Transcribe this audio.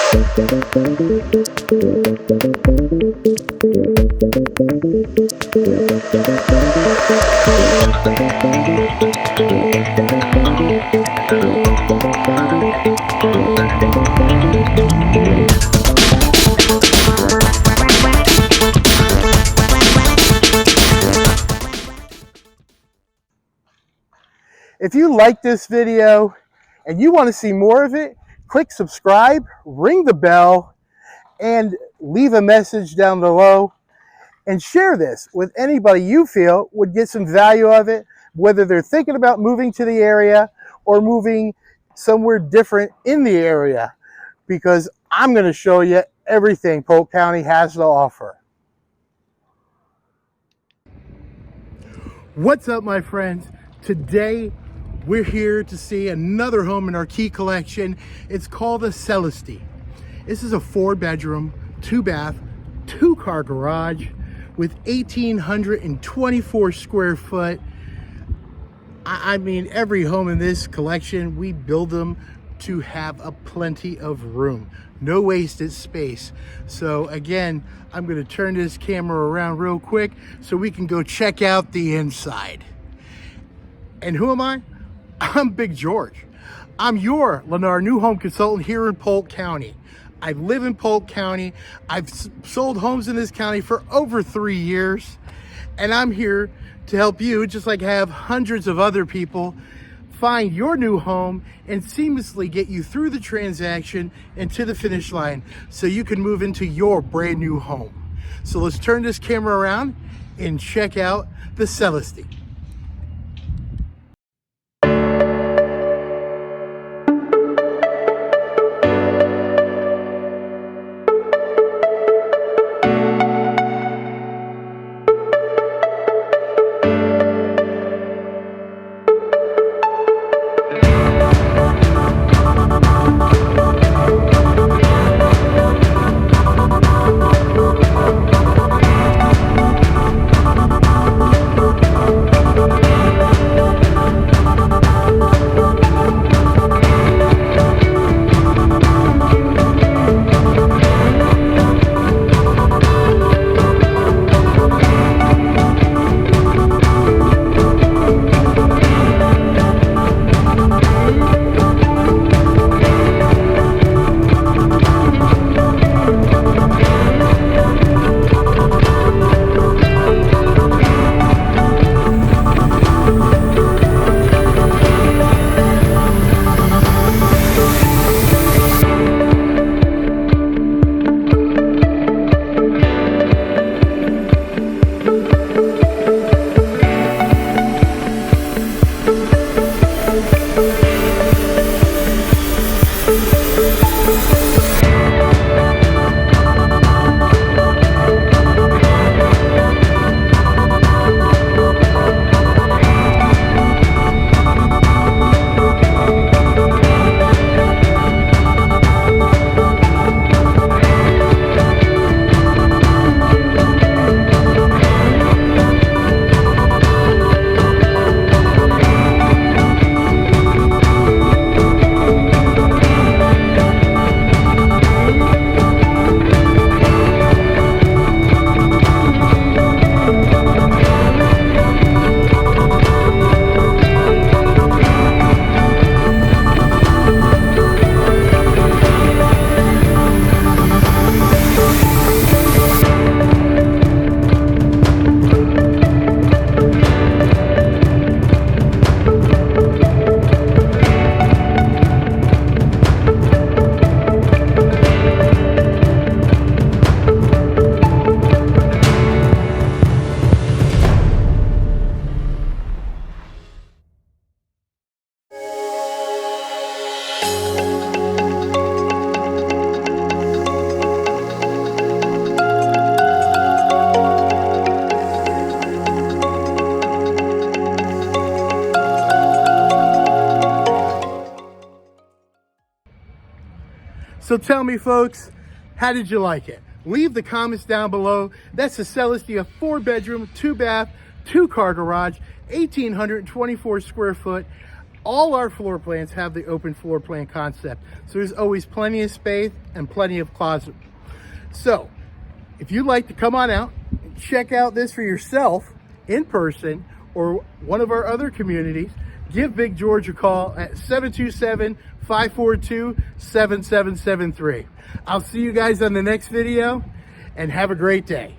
If you like this video and you want to see more of it, click subscribe, ring the bell, and leave a message down below. And share this with anybody you feel would get some value of it, whether they're thinking about moving to the area or moving somewhere different in the area, because I'm going to show you everything Polk County has to offer. What's up, my friends? Today we're here to see another home in our key collection. It's called the Celeste. This is a 4-bedroom, 2-bath, 2-car garage with 1,824 square foot. I mean, every home in this collection, we build them to have a plenty of room, no wasted space. So again, I'm going to turn this camera around real quick so we can go check out the inside. And who am I? I'm Big George. I'm your Lennar new home consultant here in Polk County. I live in Polk County. I've sold homes in this county for over 3 years, and I'm here to help you, just like I have hundreds of other people, find your new home and seamlessly get you through the transaction and to the finish line so you can move into your brand new home. So let's turn this camera around and check out the Celeste. So tell me, folks, how did you like it? Leave the comments down below. That's the Celeste, a 4-bedroom, 2-bath, 2-car garage, 1,824 square foot, all our floor plans have the open floor plan concept. So there's always plenty of space and plenty of closet. So if you'd like to come on out and check out this for yourself in person or one of our other communities, give Big George a call at 727-542-7773. I'll see you guys on the next video, and have a great day.